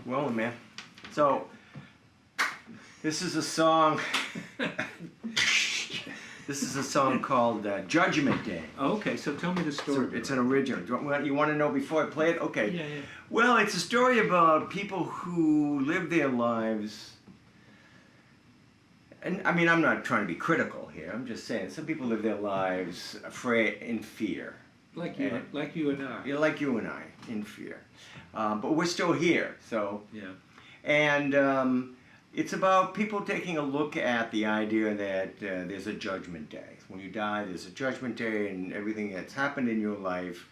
Well, man. So, this is a song. This is a song called Judgment Day. Oh, okay, so tell me the story. It's an original. You want to know before I play it? Okay. Yeah. Well, it's a story about people who live their lives. And I mean, I'm not trying to be critical here. I'm just saying some people live their lives afraid, in fear. Like you and I. Yeah, like you and I, in fear. But we're still here, so. Yeah. And it's about people taking a look at the idea that there's a judgment day. When you die, there's a judgment day, and everything that's happened in your life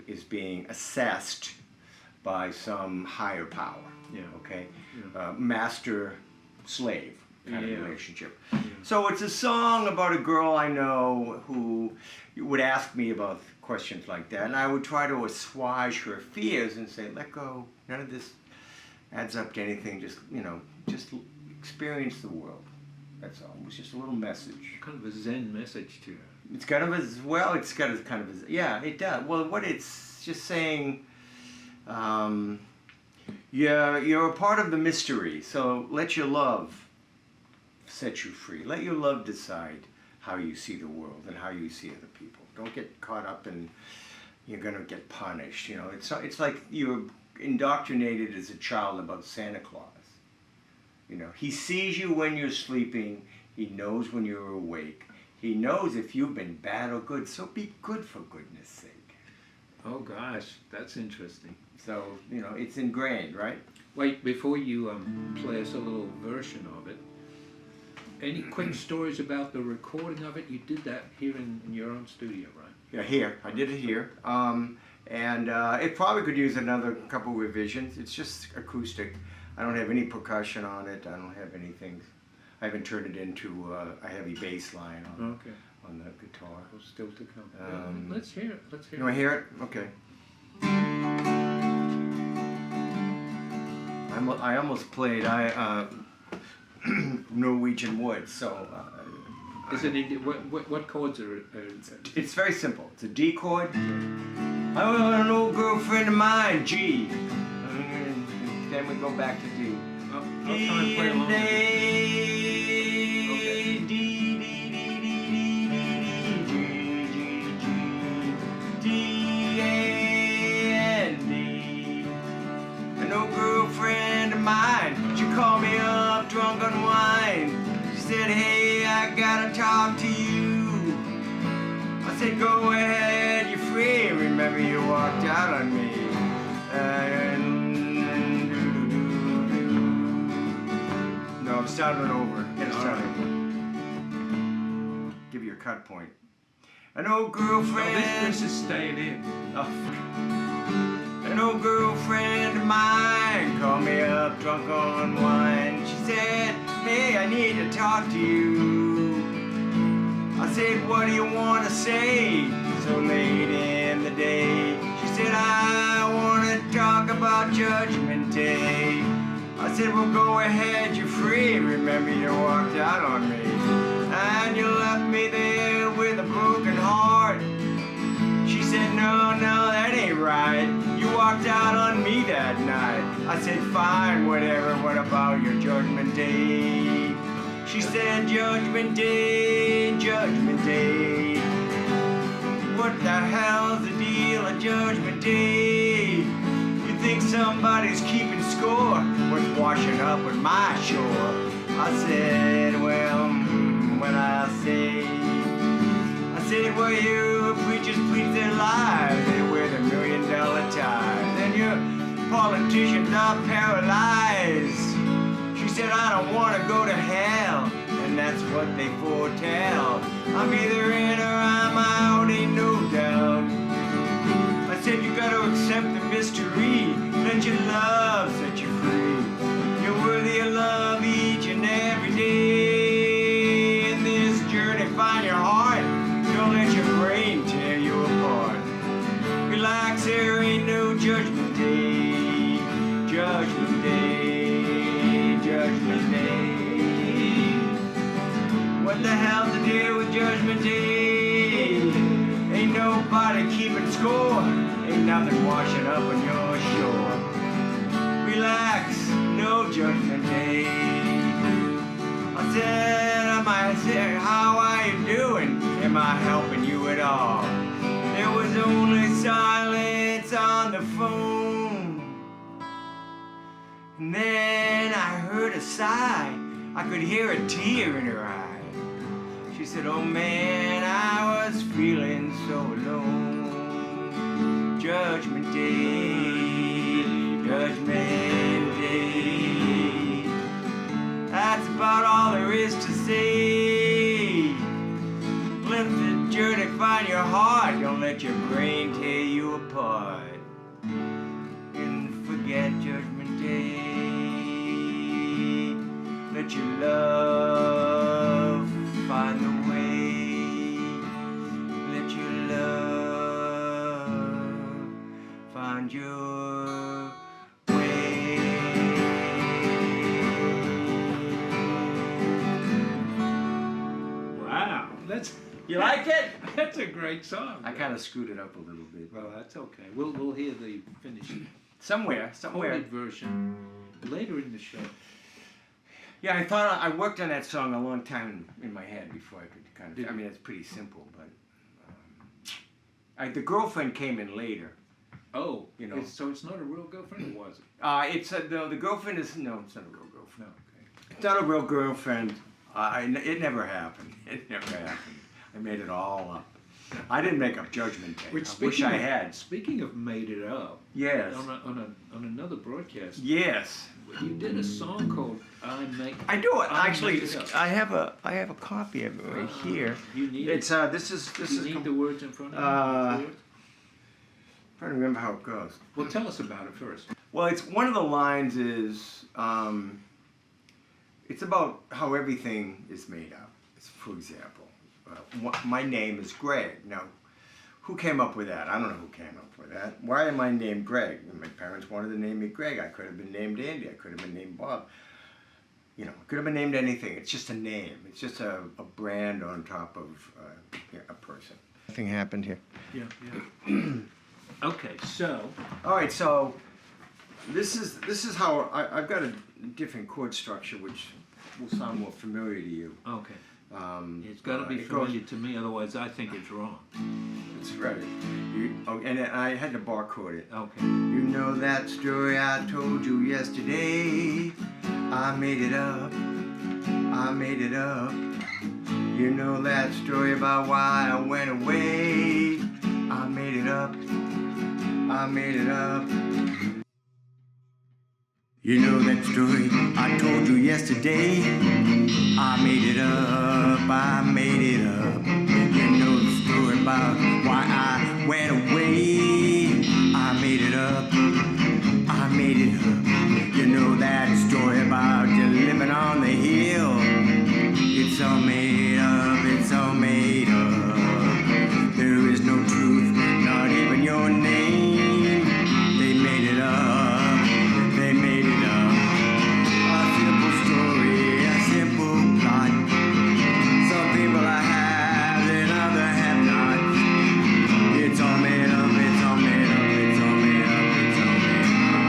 is being assessed by some higher power. Yeah. Okay. Yeah. Master-slave kind of relationship. Yeah. So it's a song about a girl I know who would ask me about questions like that, and I would try to assuage her fears and say, let go, none of this adds up to anything, just experience the world. That's all. It was just a little message. Kind of a Zen message to her. It's kind of as well, it's got a kind of a, yeah, it does. Well, what it's just saying, you're a part of the mystery, so let your love set you free. Let your love decide how you see the world and how you see other people. Don't get caught up in you're going to get punished. You know, it's like you're indoctrinated as a child about Santa Claus. You know, he sees you when you're sleeping. He knows when you're awake. He knows if you've been bad or good. So be good, for goodness sake. Oh gosh, that's interesting. So, you know, it's ingrained, right? Wait, before you play us a little version of it, any quick stories about the recording of it? You did that here in your own studio, right? Yeah, here. I did it here. And it probably could use another couple revisions. It's just acoustic. I don't have any percussion on it. I don't have anything. I haven't turned it into a heavy bass line on the guitar. Well, still to come. Let's hear it. You want to hear it? Okay. I almost played Norwegian Wood, so. Is it what chords are? It's very simple. It's a D chord. I want an old girlfriend of mine, G. And then we go back to D. I'll try and play along. D, D, D, D, D, D, D, G, G, G, D, A, and D. An old girlfriend of mine, she called me up drunk on wine. She said, hey, I gotta talk to you. I said, go ahead, you're free. Remember you walked out on me. No, I'm starting over. Get it started. Give you a cut point. An old girlfriend. No, this is staying in. Oh. An old girlfriend of mine called me up drunk on wine. She said, hey, I need to talk to you. I said, what do you want to say so late in the day? She said, I want to talk about Judgment Day. I said, well, go ahead, you're free. Remember you walked out on me. And you left me there with a broken heart. She said, no, that ain't right. You walked out on me that night. I said, fine, whatever, what about your Judgment Day? She said, Judgment Day, Judgment Day. What the hell's the deal at Judgment Day? You think somebody's keeping score? What's washing up with my shore? I said, well, what I say? I said, well, you preachers preach their lives. They wear the $1 million ties. And your politicians are paralyzed. She said, I don't want to go to hell. And that's what they foretell. I'm either in or I'm out, ain't no doubt. I said, you got to accept the mystery. Let your love set you free. You're worthy of love each and every day. In this journey, find your heart. Don't let your brain tear you apart. Relax, there ain't no Judgment Day. Judgment Day. Judgment Day. What the hell's the deal with Judgment Day? Ain't nobody keeping score. Ain't nothing washing up on your shore. relax, no judgment day. I said, how are you doing? Am I helping you at all? There was only silence on the phone. And then I heard a sigh. I could hear a tear in her eye. She said, oh man, I was feeling so alone. Judgment Day, Judgment Day. That's about all there is to say. Live the journey, find your heart. Don't let your brain tear you apart. And forget Judgment Day. Let your love find the way. Let your love find your way. Wow, You like it? that's a great song. I kind of screwed it up a little bit. Well, that's okay. We'll hear the finished Somewhere. recorded version later in the show. Yeah, I thought I worked on that song a long time in my head before I could kind of. Did I you? mean, it's pretty simple, but the girlfriend came in later. Oh, You know. so it's not a real girlfriend, or was it? It's the girlfriend is no, it's not a real girlfriend. No, okay. It's not a real girlfriend. It never happened. It never happened. I made it all up. I didn't make up Judgment Day. Which, I wish I speaking of- had. Speaking of made it up, Yes. on another broadcast, Yes. you did a song called "I Make." I do it. I Actually, make it up. I have a copy of it right here. You need It's this is you need the words in front of you. Uh, the chords? trying to remember how it goes. Well, tell us about it first. Well, it's one of the lines is it's about how everything is made up. It's, for example, my name is Greg. Now, who came up with that? I don't know who came up with that. Why am I named Greg? My parents wanted to name me Greg. I could have been named Andy. I could have been named Bob. You know, I could have been named anything. It's just a name. It's just a brand on top of a person. Nothing happened here. Yeah. Okay, so All right, so this is how I've got a different chord structure, which will sound more familiar to you. okay, it's got to be it familiar to me, otherwise I think it's wrong. That's right. And I had to barcode it. Okay. You know that story I told you yesterday? I made it up. I made it up. You know that story about why I went away? I made it up. I made it up. You know that story I told you yesterday? I made it up, I made it up. You know the story about why I went away? I made it up, I made it up. You know that story about you living on the hill? It's all made up, it's all made up. There is no truth, not even your name. They made it up, they made it up. A simple story, a simple plot. Some people have and others have not. It's all made up, it's all made up, it's all made up, it's all made up.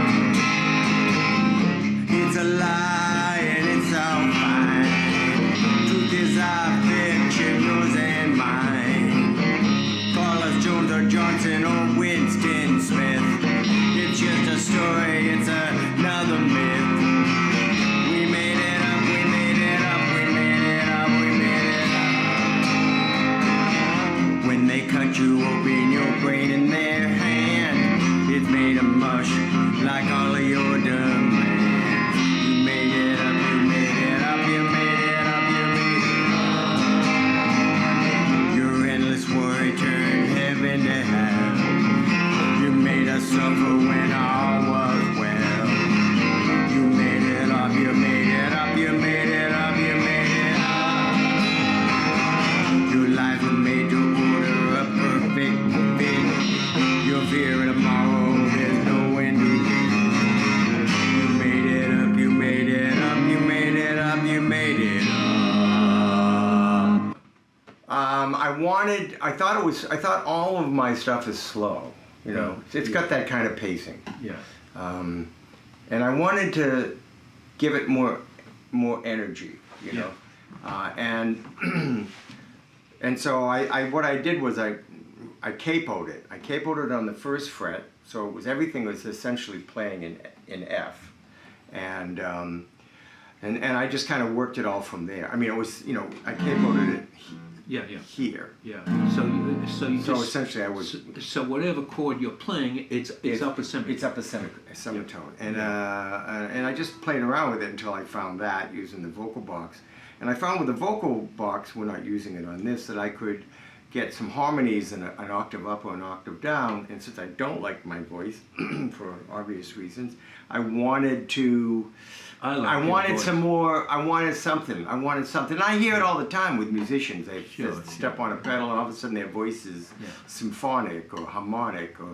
It's a lie and it's all fine. Truth is our fiction, yours and mine. Carlos Jones or Johnson or Winston Smith. It's just a story, it's another myth. We made it up, we made it up, we made it up, we made it up. When they cut you open, your brain in their hand, it's made of mush, like all of your demands. You made it up, you made it up, you made it up, you made it up. Your endless worry turned heaven to hell. You made us suffer when all was well. You made it up, you made it up, you made it up, you made it up. Your life was made to order a perfect fit. Your fear of tomorrow, there's no end to it. You made it up, you made it up, you made it up, you made it up. I thought all of my stuff is slow. You know, it's got that kind of pacing. Yeah. and I wanted to give it more energy, you know, and and so I what I did was I capoed it. I capoed it on the first fret, so it was everything was essentially playing in F, and I just kind of worked it all from there. I mean, it was, you know, I capoed it here. Yeah. So Essentially, I was. So whatever chord you're playing, it's up a semitone. It's up a semitone, and I just played around with it until I found that using the vocal box, and I found with the vocal box, we're not using it on this, that I could get some harmonies in an octave up or an octave down, and since I don't like my voice for obvious reasons, I wanted to. I wanted some more. I wanted something. And I hear it all the time with musicians. They step on a pedal, and all of a sudden their voice is symphonic or harmonic or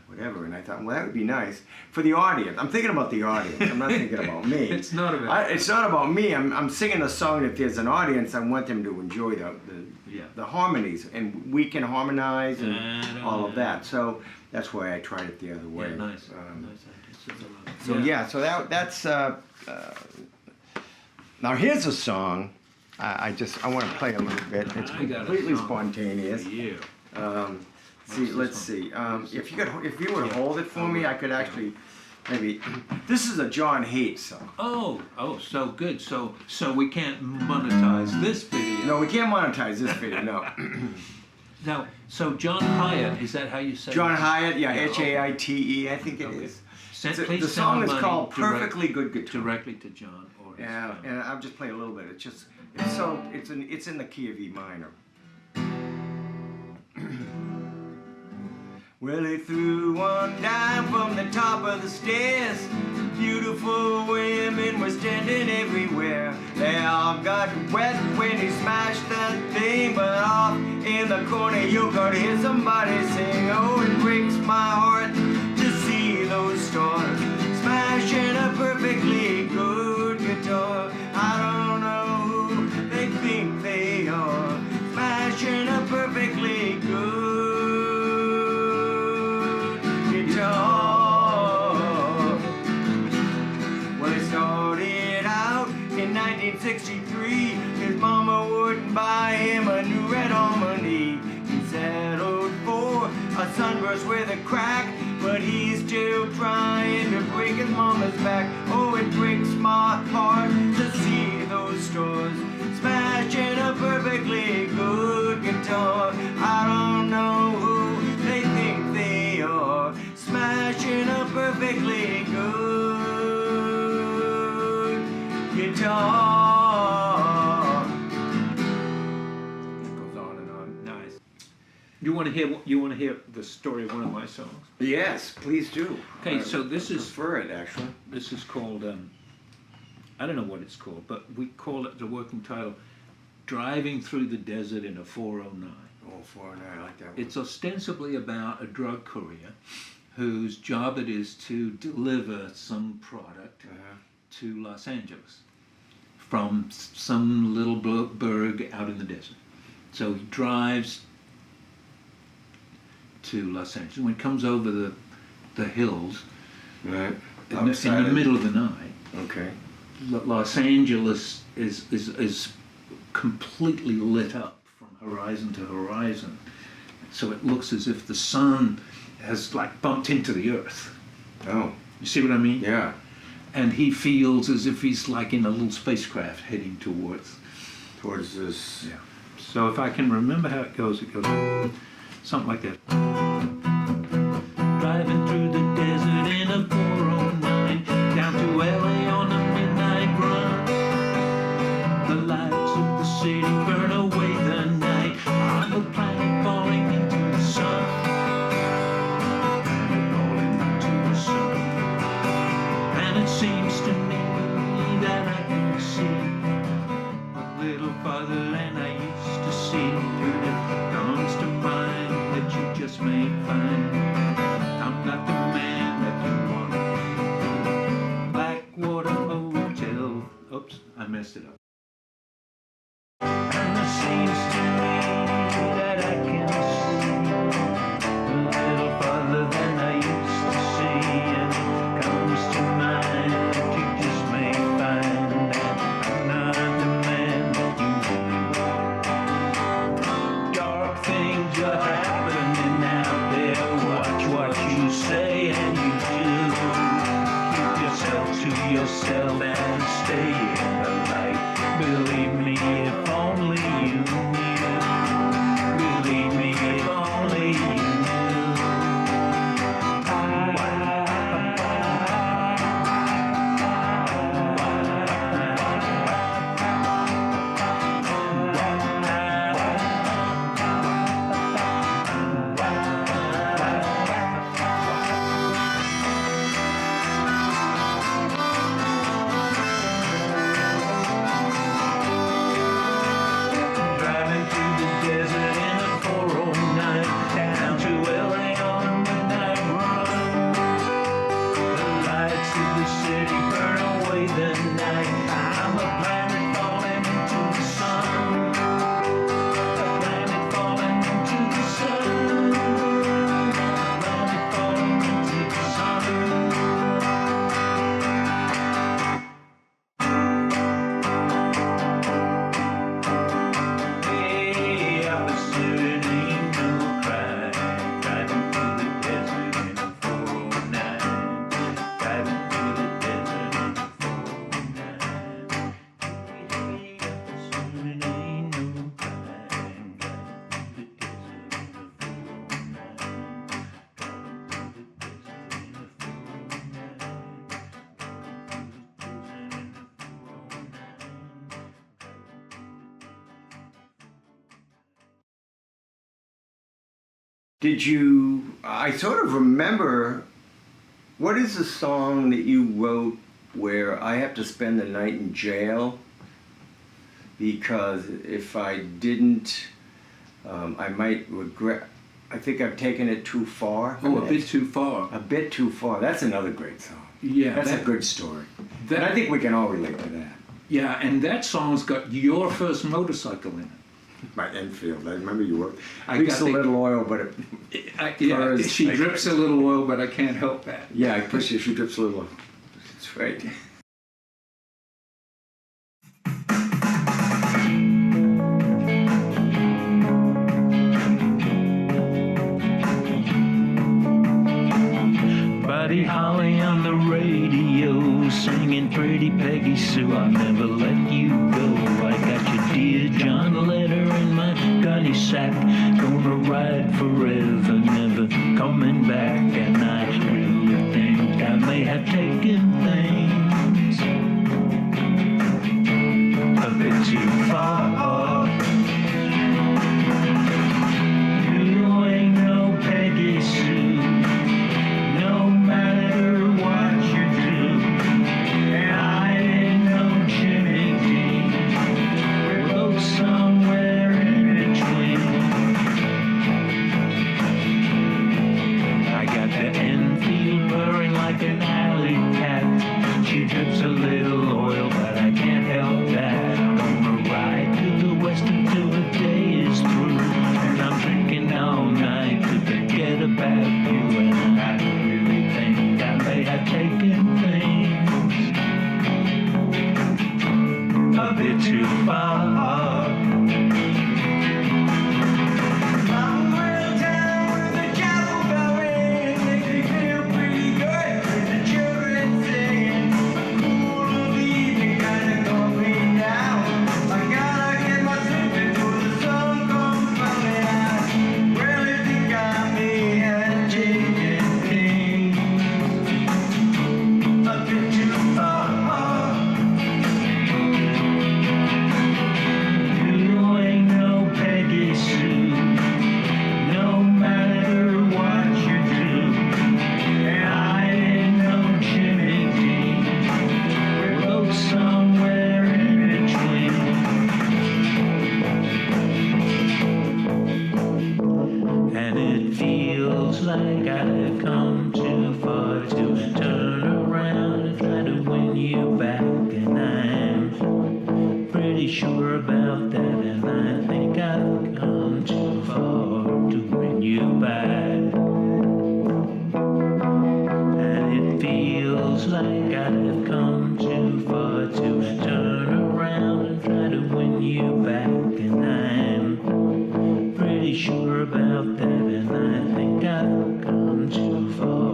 whatever. And I thought, well, that would be nice for the audience. I'm thinking about the audience. I'm not thinking about me. It's not about. It's not about me. I'm singing a song. If there's an audience, I want them to enjoy the harmonies, and we can harmonize and all of that. So that's why I tried it the other way. Yeah, nice. So that's. Now here's a song. I want to play a little bit. It's completely spontaneous. Let's see. If you would hold it for me, I could actually maybe. This is a John Haidt song. Oh, so good. So we can't monetize this video. No, we can't monetize this video. No. Now, so John Hiatt, is that how you say it? John Hiatt, Haite, I think it is. The song is called "Perfectly Good Guitar." Directly to John. And I'll just play a little bit. It's in the key of E minor. Well, he threw one down from the top of the stairs. Beautiful women were standing everywhere. They all got wet when he smashed that thing, but off in the corner you could hear somebody sing. Oh, it breaks my heart to see those stars smashing a perfectly good guitar. I don't know who they think they are, smashing a perfectly good guitar. Well, it started out in 1963. His mama wouldn't buy him a new red harmony. He settled for a sunburst with a crack, but he's still trying to break his mama's back. Oh, it breaks my heart to see those stars smashing a perfectly good guitar. I don't know who they think they are, smashing a perfectly good guitar. It goes on and on. Nice. You want to hear the story of one of my songs? Yes, please do. Okay, so this is prefer it actually. This is called I don't know what it's called, but we call it the working title, "Driving Through the Desert in a 409." Oh, 409, I like that one. It's ostensibly about a drug courier whose job it is to deliver some product to Los Angeles from some little burg out in the desert. So he drives to Los Angeles. When he comes over the hills, right, in the middle of the night, okay, Los Angeles is completely lit up from horizon to horizon. So it looks as if the sun has like bumped into the earth. Oh. You see what I mean? Yeah. And he feels as if he's like in a little spacecraft heading towards this. Yeah. So if I can remember how it goes something like that. Driving through the desert in a 409, down to LA on a midnight run. The lights of the city burn away the night. I'm a planet falling into the sun. Falling into the sun. And it seems to me that I can see a little farther than I used to see. And it comes to mind that you just may find I'm not the man that you want. Blackwater Hotel. Oops, I messed it up. And it seems to me that I can see a little farther than I used to see. And it comes to mind say and you do. Keep yourself to yourself and stay in the light. Believe me, if only you knew. Believe me, if only you knew. Driving through the desert in a 409 down to LA on a midnight run. The lights of the city burn away the night. I'm a planet falling into the sun. A planet falling into the sun. A planet falling into the sun. Hey, opposite ain't no crime. Driving through the desert in a 409. Driving through the desert in a 409. Hey, opposite ain't no crime. Driving through the desert in a 409. Driving through the desert in a 409. Did you? I sort of remember. What is the song that you wrote where I have to spend the night in jail? Because if I didn't, I might regret. I think I've taken it too far. Oh, a bit too far. A bit too far. That's another great song. Yeah, That's a that- good story. that- and I think we can all relate to that. Yeah, and that song's got your first motorcycle in it. My Enfield. I remember you were. I Leaks got a the- little oil, but it, Yeah, Cars, she like- drips a little oil, but I can't help that. yeah, I push it. She drips a little. That's right. Buddy Holly on the radio, singing Pretty Peggy Sue, I'll never let you go. I got your dear John letter in my gunny sack, gonna ride forever, never coming back. And I really think I may have taken things a bit too far. You ain't no Peggy Sue, no matter what you do. And I ain't no Jimmy Dean, we're both somewhere in between. I got the Enfield burning like an alley cat. She drips a little oil, but I can't help that. Gonna ride to the west until the day is through. And I'm drinking all night to forget about you. And I really think I may have taken things a bit too far. You ain't no Peggy Sue, no matter what you do. And I ain't no Jimmy Dean, we're both somewhere in between. And it feels like I've come too far to turn around and try to win you back. And I'm pretty sure about that. And I think I've come too far to win you back. And it feels like I've come too far to turn around and try to win you back. And I'm pretty sure about that. And I think I've come too far.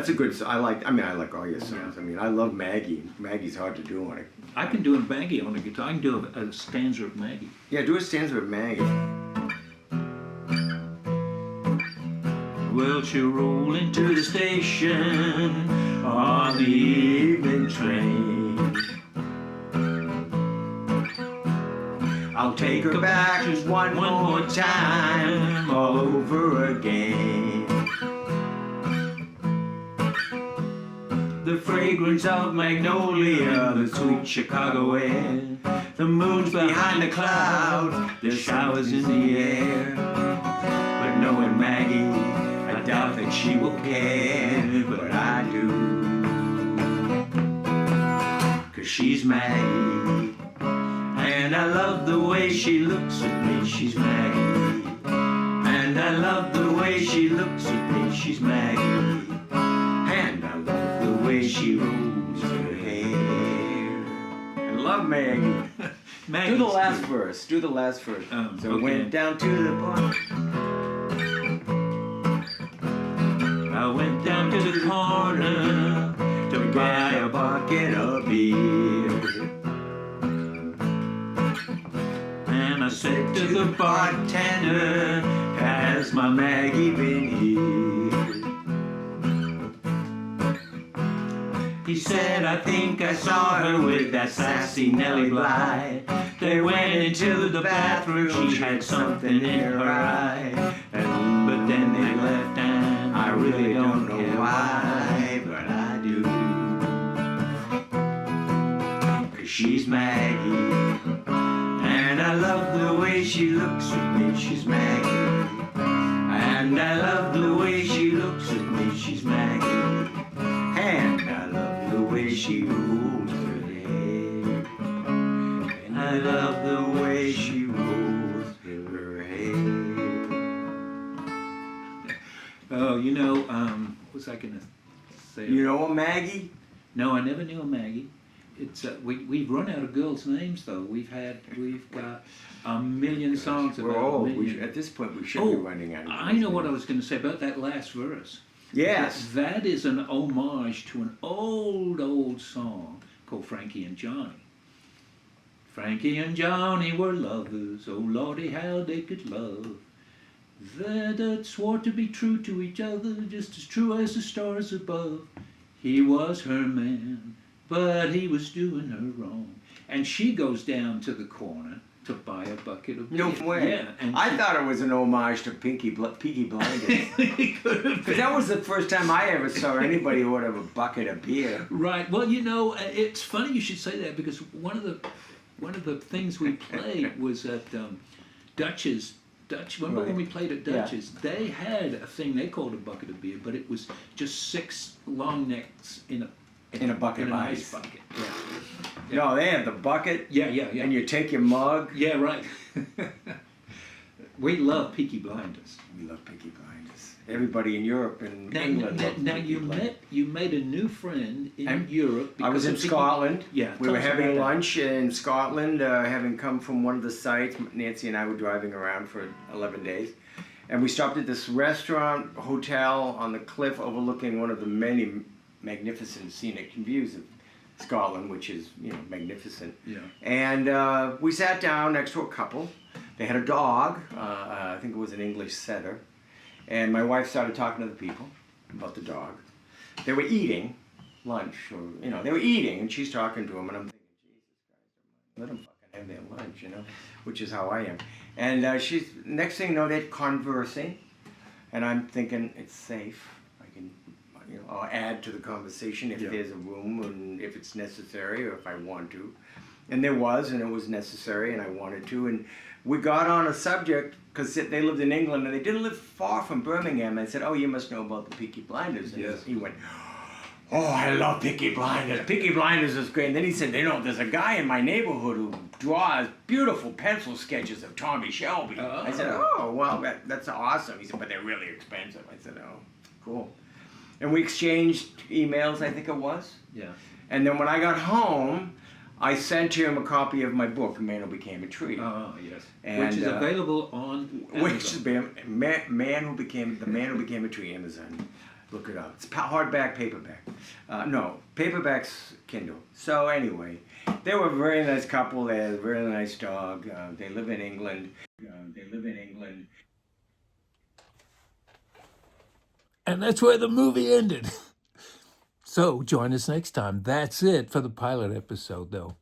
That's a good. I like all your songs. I mean, I love Maggie. Maggie's hard to do on it. I can do a Maggie on the guitar. I can do a stanza of Maggie. Yeah, do a stanza with Maggie. Well, she'll roll into the station on the evening train. I'll take her back just one more time, all over again. The fragrance of magnolia, the sweet Chicago air. The moon's behind the clouds, the showers in the air. But knowing Maggie, I doubt that she will care, but I do. 'Cause she's Maggie, and I love the way she looks at me, she's Maggie. And I love the way she looks at me, she's Maggie. And I love the way she rolls her hair. I love Maggie. Do the last verse. Do the last verse. So okay. went down to the bar. I went down to the corner to buy a bucket of beer. And I said to the bartender, has my Maggie been here? He said, I think I saw her with that sassy Nellie Bly. They went into the bathroom, she had something in her eye. But then they left and I really don't know why, but I do. 'Cause she's Maggie, and I love the way she looks at me, she's Maggie. And I love the way she looks at me, she's Maggie. And I love the way she rolls her hair. And I love the way she rolls her hair. Oh, you know, what was I gonna say? You know a Maggie? No, I never knew a Maggie. It's we've run out of girls' names though. We've got a million songs We're about old. a million. At this point, we should be running out of I know what I was going to say about that last verse. Yes. That is an homage to an old song called Frankie and Johnny. Frankie and Johnny were lovers, oh lordy how they could love. That swore to be true to each other, just as true as the stars above. He was her man, but he was doing her wrong. And she goes down to the corner to buy a bucket of beer. No way. Yeah, and I thought it was an homage to Peaky Blinders. it could have Because been. that was the first time I ever saw anybody order a bucket of beer. Right. Well, you know, it's funny you should say that because one of the things we played was at Dutch's. Remember when we played at Dutch's? Yeah. They had a thing they called a bucket of beer, but it was just 6 long necks in a bucket of ice ice. bucket. Yeah. No, they had the bucket. Yeah. And you take your mug. Yeah, right. We love Peaky Blinders. We love Peaky Blinders. Everybody in Europe and England. Now you made a new friend in Europe. I was in Scotland. Yeah. We were having lunch in Scotland, having come from one of the sites. Nancy and I were driving around for 11 days. And we stopped at this restaurant, hotel on the cliff overlooking one of the many magnificent scenic views of Scotland, which is, magnificent. Yeah. And we sat down next to a couple. They had a dog. I think it was an English setter. And my wife started talking to the people about the dog. They were eating lunch, or, they were eating, and she's talking to them, and I'm thinking, Jesus Christ, let them fucking have their lunch, which is how I am. And next thing you know, they're conversing, and I'm thinking, it's safe. I can, I'll add to the conversation if there's a room, and if it's necessary, or if I want to. And there was, and it was necessary, and I wanted to, and we got on a subject, because they lived in England, and they didn't live far from Birmingham. I said, oh, you must know about the Peaky Blinders. And yes. He went, oh, I love Peaky Blinders. Peaky Blinders is great. And then he said, there's a guy in my neighborhood who draws beautiful pencil sketches of Tommy Shelby. Oh. I said, oh, well, that's awesome. He said, but they're really expensive. I said, oh, cool. And we exchanged emails, I think it was. Yeah. And then when I got home, I sent him a copy of my book, The Man Who Became a Tree. Oh, yes. And, which is available on Amazon. Which is The Man Who Became a Tree, Amazon. Look it up. It's hardback, paperback. No, paperback's Kindle. So anyway, they were a very nice couple. They had a very nice dog. They live in England. And that's where the movie ended. So join us next time. That's it for the pilot episode, though.